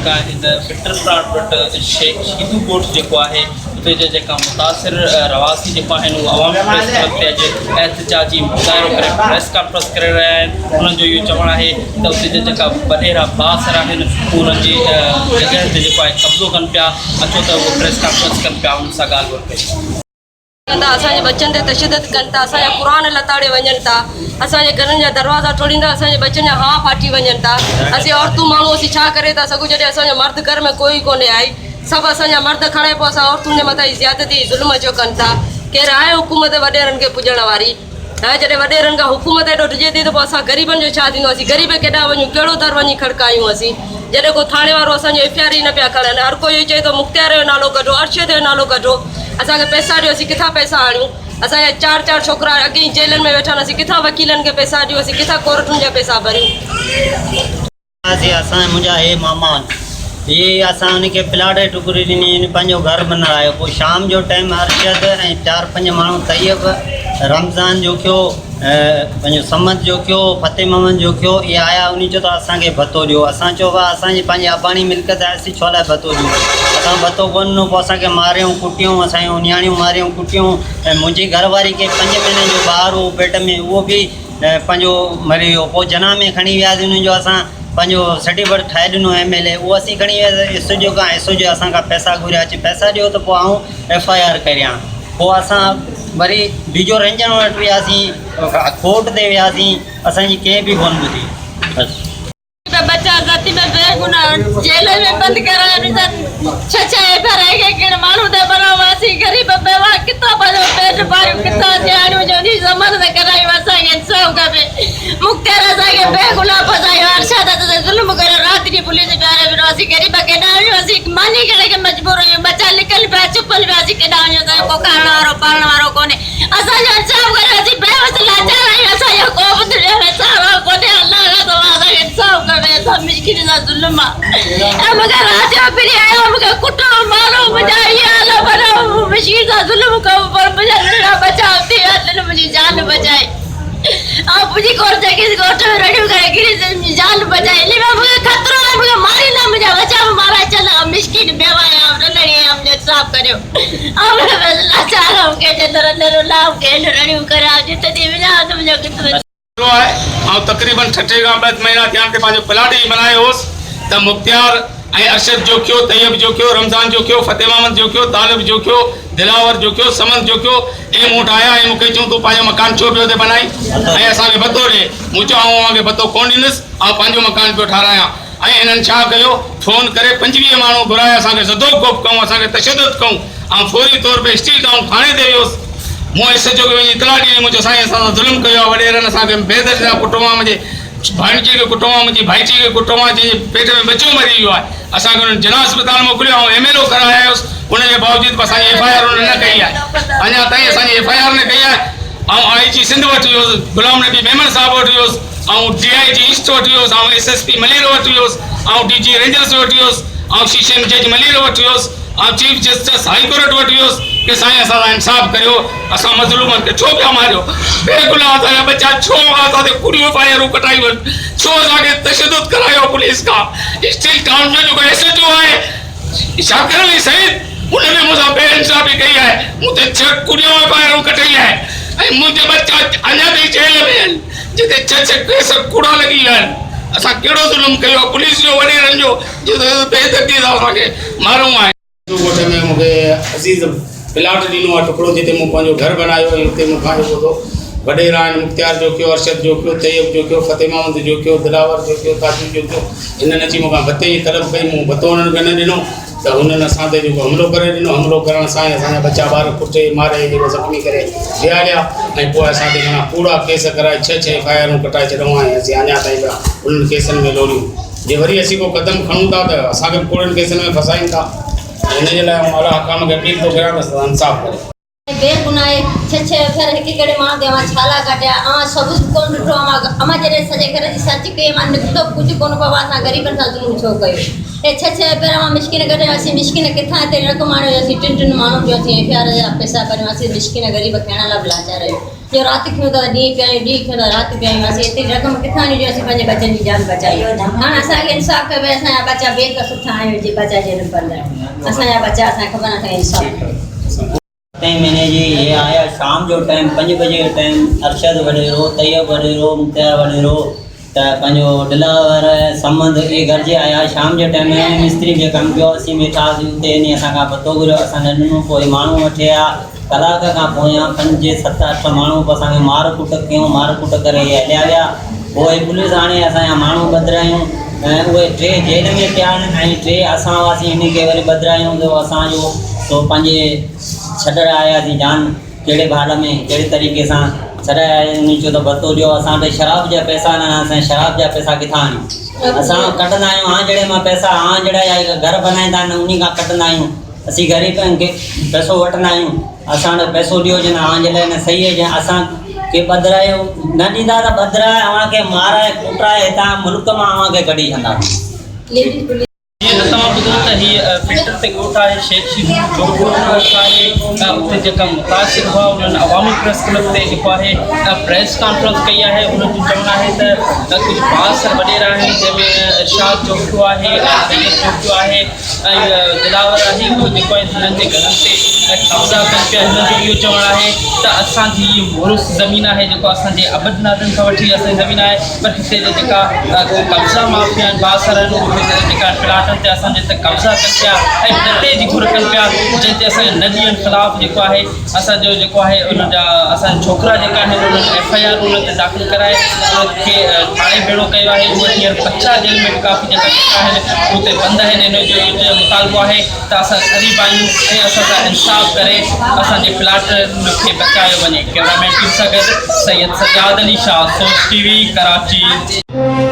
Fitter plant वटि शीतू कोट जेको आहे उते जा जेका मुतासिर रवासी जेको आहिनि उहे अवामी प्रेस क्लब ते अॼु एहतिजाजी मुज़ाहिरो करे प्रेस कॉन्फ्रेंस करे रहिया आहिनि। उन्हनि जो इहो चवणु आहे त उते जा जेका वॾेरा बासर आहिनि उन्हनि जी जॻह ते जेको आहे कब्ज़ो कनि पिया, अचो त उहे प्रेस कॉन्फ्रेंस कनि पिया, उन्हनि सां ॻाल्हि ॿोल कई। असांजे बच्चनि ते तशदद कनि था, असांजा क़ुर लताड़े वञनि था, असांजे घरनि जा दरवाज़ा टोड़ींदा, असांजे बच्चनि जा हाँ फाटी वञनि था। असीं औरतूं माण्हू असीं छा करे था सघूं जॾहिं असांजो मर्द घर में कोई कोन्हे आई, सभु असांजा मर्द खणे पोइ असां औरतुनि जे मथां ज़्यादती ज़ुल्म जो कनि था। केरु आहे हुकूमत वॾेरनि खे पुॼण वारी? हाणे जॾहिं वॾेरनि खां हुकूमत एॾो डिॼे थी त पोइ असां ग़रीबनि जो छा थींदो? असीं ग़रीब केॾांहुं वञूं, कहिड़ो दर वञी खड़कायूं? असीं जॾहिं को थाणे वारो असांजो एफआईआर ई न पिया खणनि, हर कोई चए थो मुख़्तियार जो नालो कढो, अर्शद जो नालो कढो, असांखे पैसा ॾियो, असीं किथां पैसा आणियूं? असांजा चार छोकिरा अॻे ई जेलनि में वेठा आहिनि, असीं किथां वकीलनि खे पैसा ॾियूं, असीं किथां कोर्टुनि जा पैसा भरियूं? असां मुंहिंजा हे मामा ये असां उनखे प्लाट टुकड़ी ॾिनी, पंहिंजो घर बनायो। पोइ शाम जो टाइम अर्शद ऐं 4-5 माण्हू तैयब, रमज़ान जो कयो, पंहिंजो समद जो कयो, फतेह मोहम्मद जो कयो, इहे आया। उन चयो त असांखे भतो ॾियो। असां चयो भाउ असांजी पंहिंजी अबाणी मिल्कियत आहे, असीं छो लाइ भतो ॾियूं? असां भतो कोन ॾिनो। पोइ असांखे मारियूं कुटियूं, असांजूं नियाणियूं मारियूं कुटियूं। ऐं मुंहिंजी घरवारी खे 5 महीने जो ॿारु हो पेट में, उहो बि पंहिंजो मरी वियो। पोइ जना में खणी वियासीं, उन्हनि जो असां पंहिंजो सर्टिफिकेट ठाहे ॾिनो MLA, उहो असीं खणी वियासीं। SHO खां SHO असांखां पैसा घुरिया, अची पैसा ॾियो त पोइ आऊं FIR करियां। पोइ असां वरी डीजो रेंजर वटि वियासीं, कोर्ट ते वियासीं, असांजी कंहिं बि कोन ॿुधी। बसि बच्चा जाति में बेगुनाह जेल में बंद कराया, छह FIR माण्हू ते बनावासी, गरीब बेवा किथां पंहिंजो पेट पारियूं, किथां ॼाणियूं जो नी ज़मानत करायूं। असांखे इंसाफ़ खपे। मुख़्तियार असांखे बेगुनाह फसायो, अर्शद ते ज़ुल्म करे राति ॾींहुं पुलिस प्यारे वियो। असीं ग़रीब केॾांहुं आहियूं, असीं मानी करे के मजबूर आहियूं। बच्चा लिकल पिया, चुपल पिया, असीं केॾांहुं आहियूं, असांजो को खाइण वारो पालण वारो कोन्हे। असांजो इंसाफ़ करे, असीं बेवस लाचार आहियूं, असांजो को बि इंसाफ़ कोन्हे। अल्लाह खां तव्हां असांखे इंसाफ़ करे, असां मिसकिन जा ज़ुल्म आहे। ऐं मूंखे राति जो फिरी आयो, मूंखे कुटो मारो, मुंहिंजा इहा हाल बनाओ, मिसकिन जा ज़ुल्म कयो, पर मुंहिंजा नंढड़ा बचा थी विया, मुंहिंजी जान बचाई। ऐं मुंहिंजी घोट में रड़ियूं करे गिरी जान बचाई। इन में मूंखे ख़तरो आहे, मूंखे मारी न, मुंहिंजा बचा बि मारा चल। मिसकिन बेवा आहियां, नंढड़ी आहियां, मुंहिंजो इंसाफ़ करियो। ऐं लाचार मूंखे चंदर लाभ के रड़ियूं करियां, जिते थी वञा त मुंहिंजो किथे तक़रीबन 6 खां 10 महीना थिया आहिनि पंहिंजो प्लाट ई बनायो हुउसि त मुख़्तियार ऐं अर्शद जो कयो, तैयब जो कयो, रमज़ान जो कयो, फतेह मोहम्मद जो कयो, तालिब जो कयो, दिलावर जो कयो, समद जो कयो। ऐं मूं वटि आया ऐं मूंखे चयूं तूं पंहिंजो मकान छो पियो थो बनाई ऐं असांखे भतो ॾे। मूं चयो अवांखे भतो कोन ॾींदुसि, ऐं पंहिंजो मकान पियो ठारायां। ऐं हिननि छा कयो, फ़ोन करे 25 माण्हू घुराया, असांखे ज़दोकोब कयूं, असांखे तशदद कयूं, ऐं फौरी तौर ते स्टील टाउन थाणे ते वियुसि। मूं SHO खे वञी इतला ॾिनी, मुंहिंजो साईं असां सां ज़ुल्म कयो आहे, वॾेरनि असांखे बेदर्द सां कुटो आहे, मुंहिंजे भाणजी खे कुटो आहे, मुंहिंजी भाईची खे कुटो आहे, जंहिंजे पेट में बच्चो मरी वियो आहे। असांखे उन्हनि जना अस्पताल मोकिलियो, ऐं MLO कराया आयुसि, उनजे बावजूदि असांजी FIR उन्हनि न कई आहे। अञा ताईं असांजी FIR न कई आहे। ऐं IG सिंध वटि वियुसि, गुलाम नबी मेमन साहिब वटि वियुसि, ऐं DIG ईस्ट वटि वियुसि, ऐं SSP मलीर वटि वियुसि, ऐं DG रेंजर्स वटि वियुसि, ऐं CCM जज मलीर वटि वियुसि, ऐं चीफ जस्टिस हाई कोर्ट वटि वियुसि कि साईं असां इंसाफ़ करियो, असां मज़लूमनि खे छो पिया मारियो? बेगुनाह असांजा बच्चा छो असांखे कुड़ियूं FIR कटायूं आहिनि? छो असांखे तशदद करायो पुलिस खां? स्टील टाउन जो जेको SHO आहे शाकिर अली सईद, उन्हनि मूंसां बेइंसाफ़ी कई आहे। मूं ते 6 कुड़ियूं FIR कटाई आहे, ऐं मुंहिंजा बच्चा अञा ताईं जेल में आहिनि, जिते 6 केस कूड़ा लॻी विया आहिनि। असां कहिड़ो ज़ुल्म कयो आहे पुलिस जो, वॾेरनि जो, जिते बेदर्दी सां असांखे मारूं आहे। ॻोठ में मूंखे अज़ीज़ प्लाट ॾिनो आहे टुकड़ो, जिते मूं पंहिंजो घर बनायो, ऐं हुते मूंखां जेको थो वॾेरा आहिनि, मुख़्तियार जो कयो, अर्शद जो कयो, तैयब जो कयो, फतेह मोहम्मद जो कयो, दिलावर जो कयो, ताजू जो कयो। हिननि अची मूंखां भते जी तलब कई, मूं भतो हुननि खे न ॾिनो त हुननि असां ते जेको हमलो करे ॾिनो। हमलो करण सां ई असांजा बच्चा ॿार कुटे मारे जेको ज़ख़्मी करे विहारिया, ऐं पोइ असां ते घणा कूड़ा केस कराए 6 FIR कटाए छॾियूं, ऐं असीं अञा ताईं पिया उन्हनि केसनि में लोड़ियूं। जे वरी असीं को क़दम खणूं था त असांखे कूड़नि केसनि में फसाइनि था। हिन जे लाइ अलाह हकाम खे अपील थो कयां त इंसाफ़ करे। बेगुनाह छे फिर हिकु कहिड़े माण्हू ते छाला कटिया सभु कोन ॾिठो अमां जॾहिं सॼे घर जी सर्च कई मां निकितो कुझु कोन पियो असां ग़रीबनि सां ज़ुल्म छो कयो हे छह पहिरियों मां मिश्किन कढियासीं मिश्किन किथां हिते रक़म आणियोसीं टिनि माण्हुनि जो असीं एफआईआर जा पैसा भरियासीं मिश्किन ग़रीब खाइण लाइ बि लाचार आहियूं जो राति खियूं त ॾींहुं पिया ॾींहुं खियूं त राति पिया आहियूं असीं एतिरी रक़म किथां आणियूं असीं पंहिंजे बचनि जी जान बचाई हाणे असांखे इंसाफ़ कयो भई असांजा बचा ॿिए त सुठा आहियूं जी बचा जे न पल असांजा बचा असांखे ख़बर असांखे इंसाफ़ कयो 7 महीने जी ये आया शाम जो टाइम 5 बजे टाइम अरशद वडेरो तैयब वडेरो मुख्तार वडेरो त पंहिंजो डिलावर समंद ये घर जे आया शाम जे टाइम में मिस्त्री जो कमु कयो असीं वेठासीं उते नी असांखां पतो घुरियो असां ॾिनो पोइ माण्हू वठी आया कलाक खां पोयां 5 7 8 माण्हू पोइ असांखे मार कुट कयूं मार कुट करे हलिया विया पोइ पुलिस हाणे असांजा माण्हू बदिरायूं ऐं उहे 3 जेल में पिया आहिनि ऐं 3 असां हुआसीं हिन खे वरी बदिरायूं त असांजो तो पंहिंजे छॾण आयासीं जान कहिड़े भाल में कहिड़े तरीक़े सां छॾाए आया चयो त बतो ॾियो असां वटि शराब जा पैसा न असां शराब जा पैसा किथां आणियूं असां कढंदा आहियूं जहिड़े मां पैसा जहिड़ा घर बनाईंदा आहिनि उन खां कढंदा आहियूं असीं ग़रीबनि खे पैसो वठंदा आहियूं असां वटि पैसो ॾियो जे न जे लाइ न सही आहे असां के बदिरायो न ॾींदा त बदिराए अव्हांखे माराए कुटाए हितां मुल्क मां अव्हांखे कढी छॾंदा जीअं तव्हां ॿुधो त हीअ फिल्टर ते ॻोठ आहे शेख शीदू जो ॻोठ आहे उते जेका मुतासिर हुआ उन्हनि अवामी प्रेस क्लब ते जेको आहे प्रेस कॉन्फ्रेंस कई आहे उन्हनि जो चवणु आहे त कुझु बासर वॾेरा आहिनि जंहिंमें इरशाद जोखियो आहे तैयब जोखियो आहे ऐं दिलावर आहे उहो जेको आहे हिननि जे घरनि ते कब्ज़ा कनि पिया हिननि जो इहो चवणु आहे त असांजी इहा मुरुस ज़मीन आहे जेको असांजे अबद नादनि खां वठी असांजी ज़मीन आहे पर हिते जा जेका कब्ज़ा माफ़िया आहिनि बासर आहिनि उहे जेका प्लाट ते असांजे हिते कब्ज़ा कनि पिया ऐं पटे जी घुर कनि पिया जंहिंते असांजे नदियुनि ख़िलाफ़ु जेको आहे असांजो जेको आहे उन जा असांजा छोकिरा जेका आहिनि उन्हनि एफआईआर उन ते दाख़िल कराए उनखे थाणे भेड़ो कयो आहे उहे हींअर 50 जेल में काफ़ी जेका आहिनि उते बंदि आहिनि इन जो मुतालबो आहे त असां ग़रीब आहियूं ऐं असांजा इंसाफ़ करे असांजे प्लाटनि खे बचायो वञे कैमरामैन टीम सां गॾु सैयद सजाद अली शाह सोच टीवी कराची।